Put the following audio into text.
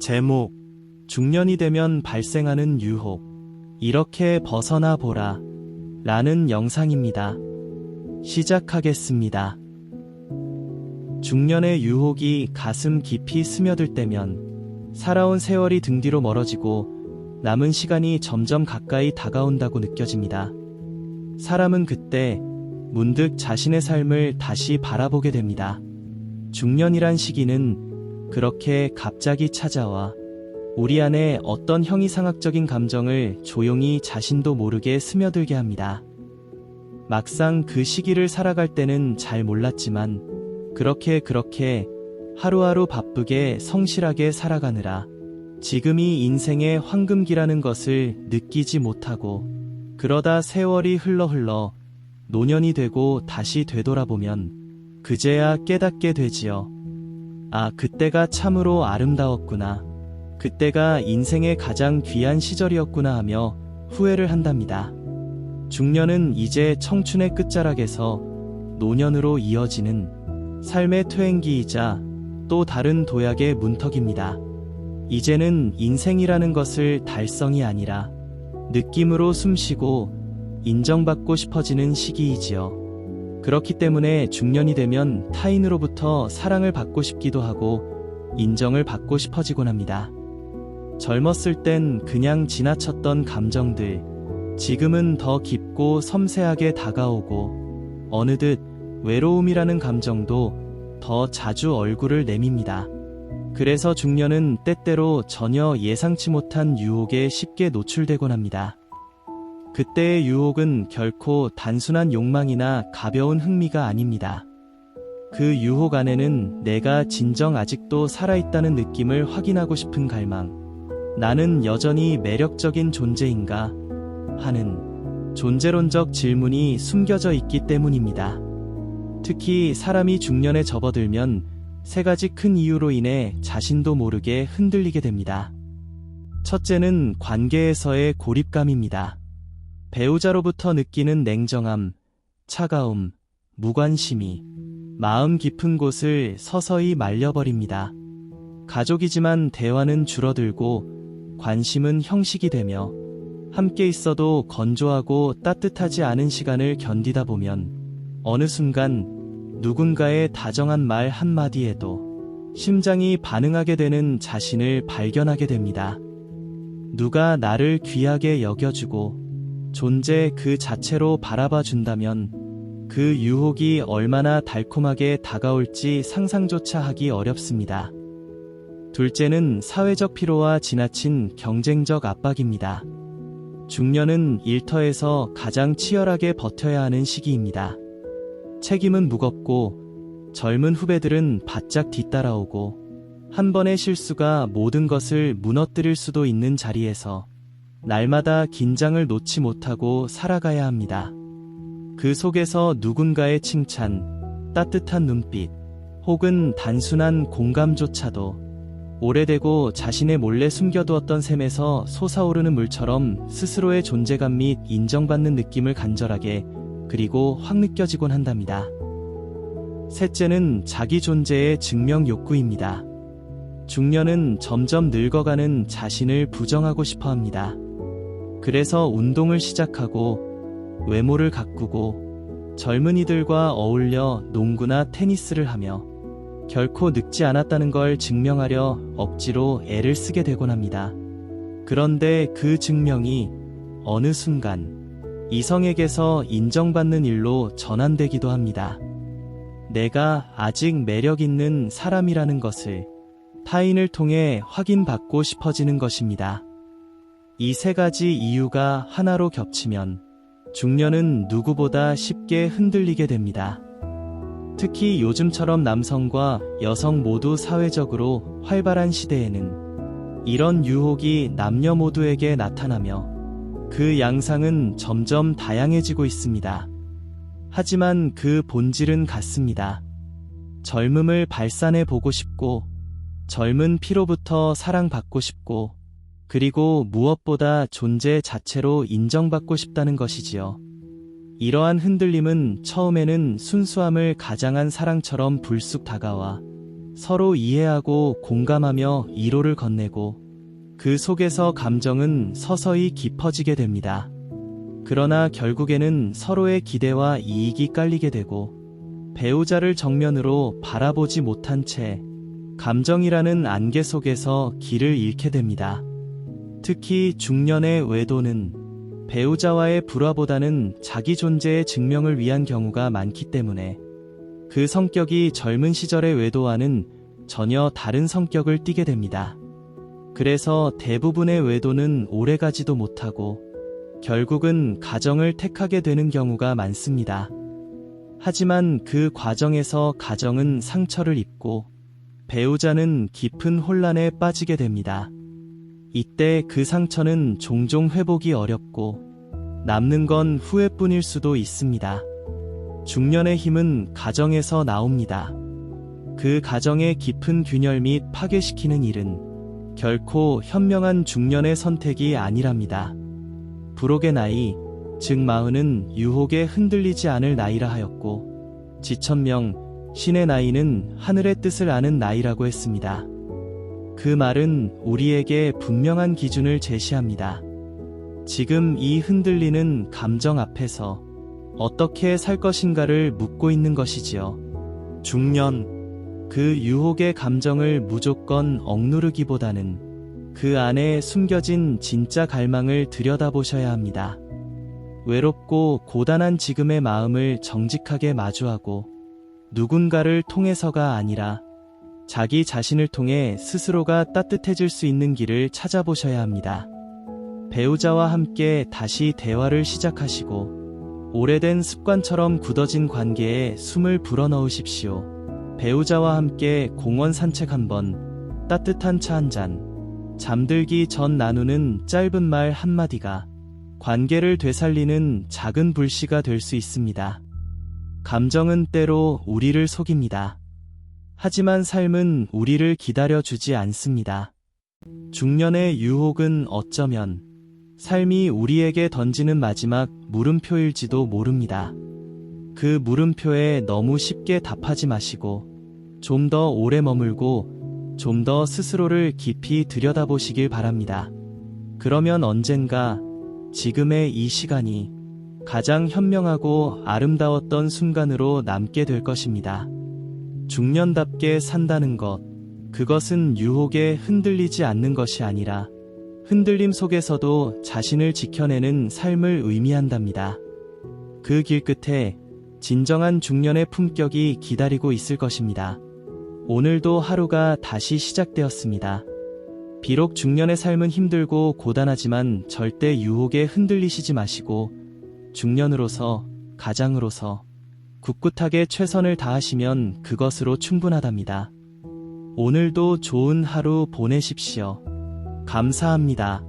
제목, 중년이 되면 발생하는 유혹. 이렇게 벗어나 보라. 라는 영상입니다. 시작하겠습니다. 중년의 유혹이 가슴 깊이 스며들 때면 살아온 세월이 등 뒤로 멀어지고 남은 시간이 점점 가까이 다가온다고 느껴집니다. 사람은 그때 문득 자신의 삶을 다시 바라보게 됩니다. 중년이란 시기는 그렇게 갑자기 찾아와 우리 안에 어떤 형이상학적인 감정을 조용히 자신도 모르게 스며들게 합니다. 막상 그 시기를 살아갈 때는 잘 몰랐지만 그렇게 하루하루 바쁘게 성실하게 살아가느라 지금이 인생의 황금기라는 것을 느끼지 못하고 그러다 세월이 흘러 노년이 되고 다시 되돌아보면 그제야 깨닫게 되지요. 아, 그때가 참으로 아름다웠구나. 그때가 인생의 가장 귀한 시절이었구나 하며 후회를 한답니다. 중년은 이제 청춘의 끝자락에서 노년으로 이어지는 삶의 퇴행기이자 또 다른 도약의 문턱입니다. 이제는 인생이라는 것을 달성이 아니라 느낌으로 숨쉬고 인정받고 싶어지는 시기이지요. 그렇기 때문에 중년이 되면 타인으로부터 사랑을 받고 싶기도 하고 인정을 받고 싶어지곤 합니다. 젊었을 땐 그냥 지나쳤던 감정들, 지금은 더 깊고 섬세하게 다가오고 어느덧 외로움이라는 감정도 더 자주 얼굴을 내밉니다. 그래서 중년은 때때로 전혀 예상치 못한 유혹에 쉽게 노출되곤 합니다. 그때의 유혹은 결코 단순한 욕망이나 가벼운 흥미가 아닙니다. 그 유혹 안에는 내가 진정 아직도 살아있다는 느낌을 확인하고 싶은 갈망, 나는 여전히 매력적인 존재인가 하는 존재론적 질문이 숨겨져 있기 때문입니다. 특히 사람이 중년에 접어들면 세 가지 큰 이유로 인해 자신도 모르게 흔들리게 됩니다. 첫째는 관계에서의 고립감입니다. 배우자로부터 느끼는 냉정함, 차가움, 무관심이 마음 깊은 곳을 서서히 말려버립니다. 가족이지만 대화는 줄어들고 관심은 형식이 되며 함께 있어도 건조하고 따뜻하지 않은 시간을 견디다 보면 어느 순간 누군가의 다정한 말 한마디에도 심장이 반응하게 되는 자신을 발견하게 됩니다. 누가 나를 귀하게 여겨주고 존재 그 자체로 바라봐 준다면 그 유혹이 얼마나 달콤하게 다가올지 상상조차 하기 어렵습니다. 둘째는 사회적 피로와 지나친 경쟁적 압박입니다. 중년은 일터에서 가장 치열하게 버텨야 하는 시기입니다. 책임은 무겁고 젊은 후배들은 바짝 뒤따라오고 한 번의 실수가 모든 것을 무너뜨릴 수도 있는 자리에서 날마다 긴장을 놓지 못하고 살아가야 합니다. 그 속에서 누군가의 칭찬, 따뜻한 눈빛, 혹은 단순한 공감조차도 오래되고 자신의 몰래 숨겨두었던 셈에서 솟아오르는 물처럼 스스로의 존재감 및 인정받는 느낌을 간절하게 그리고 확 느껴지곤 한답니다. 셋째는 자기 존재의 증명 욕구입니다. 중년은 점점 늙어가는 자신을 부정하고 싶어 합니다. 그래서 운동을 시작하고 외모를 가꾸고 젊은이들과 어울려 농구나 테니스를 하며 결코 늙지 않았다는 걸 증명하려 억지로 애를 쓰게 되곤 합니다. 그런데 그 증명이 어느 순간 이성에게서 인정받는 일로 전환되기도 합니다. 내가 아직 매력 있는 사람이라는 것을 타인을 통해 확인받고 싶어지는 것입니다. 이 세 가지 이유가 하나로 겹치면 중년은 누구보다 쉽게 흔들리게 됩니다. 특히 요즘처럼 남성과 여성 모두 사회적으로 활발한 시대에는 이런 유혹이 남녀 모두에게 나타나며 그 양상은 점점 다양해지고 있습니다. 하지만 그 본질은 같습니다. 젊음을 발산해 보고 싶고 젊은 피로부터 사랑받고 싶고 그리고 무엇보다 존재 자체로 인정받고 싶다는 것이지요. 이러한 흔들림은 처음에는 순수함을 가장한 사랑처럼 불쑥 다가와 서로 이해하고 공감하며 이로를 건네고 그 속에서 감정은 서서히 깊어지게 됩니다. 그러나 결국에는 서로의 기대와 이익이 깔리게 되고 배우자를 정면으로 바라보지 못한 채 감정이라는 안개 속에서 길을 잃게 됩니다. 특히 중년의 외도는 배우자와의 불화보다는 자기 존재의 증명을 위한 경우가 많기 때문에 그 성격이 젊은 시절의 외도와는 전혀 다른 성격을 띠게 됩니다. 그래서 대부분의 외도는 오래가지도 못하고 결국은 가정을 택하게 되는 경우가 많습니다. 하지만 그 과정에서 가정은 상처를 입고 배우자는 깊은 혼란에 빠지게 됩니다. 이때 그 상처는 종종 회복이 어렵고 남는 건 후회뿐일 수도 있습니다. 중년의 힘은 가정에서 나옵니다. 그 가정의 깊은 균열 및 파괴시키는 일은 결코 현명한 중년의 선택이 아니랍니다. 불혹의 나이, 즉 마흔은 유혹에 흔들리지 않을 나이라 하였고 지천명, 신의 나이는 하늘의 뜻을 아는 나이라고 했습니다. 그 말은 우리에게 분명한 기준을 제시합니다. 지금 이 흔들리는 감정 앞에서 어떻게 살 것인가를 묻고 있는 것이지요. 중년, 그 유혹의 감정을 무조건 억누르기보다는 그 안에 숨겨진 진짜 갈망을 들여다보셔야 합니다. 외롭고 고단한 지금의 마음을 정직하게 마주하고 누군가를 통해서가 아니라 자기 자신을 통해 스스로가 따뜻해질 수 있는 길을 찾아보셔야 합니다. 배우자와 함께 다시 대화를 시작하시고 오래된 습관처럼 굳어진 관계에 숨을 불어넣으십시오. 배우자와 함께 공원 산책 한번, 따뜻한 차 한 잔, 잠들기 전 나누는 짧은 말 한마디가 관계를 되살리는 작은 불씨가 될 수 있습니다. 감정은 때로 우리를 속입니다. 하지만 삶은 우리를 기다려주지 않습니다. 중년의 유혹은 어쩌면 삶이 우리에게 던지는 마지막 물음표일지도 모릅니다. 그 물음표에 너무 쉽게 답하지 마시고 좀 더 오래 머물고 좀 더 스스로를 깊이 들여다보시길 바랍니다. 그러면 언젠가 지금의 이 시간이 가장 현명하고 아름다웠던 순간으로 남게 될 것입니다. 중년답게 산다는 것, 그것은 유혹에 흔들리지 않는 것이 아니라 흔들림 속에서도 자신을 지켜내는 삶을 의미한답니다. 그 길 끝에 진정한 중년의 품격이 기다리고 있을 것입니다. 오늘도 하루가 다시 시작되었습니다. 비록 중년의 삶은 힘들고 고단하지만 절대 유혹에 흔들리시지 마시고 중년으로서, 가장으로서 굳굳하게 최선을 다하시면 그것으로 충분하답니다. 오늘도 좋은 하루 보내십시오. 감사합니다.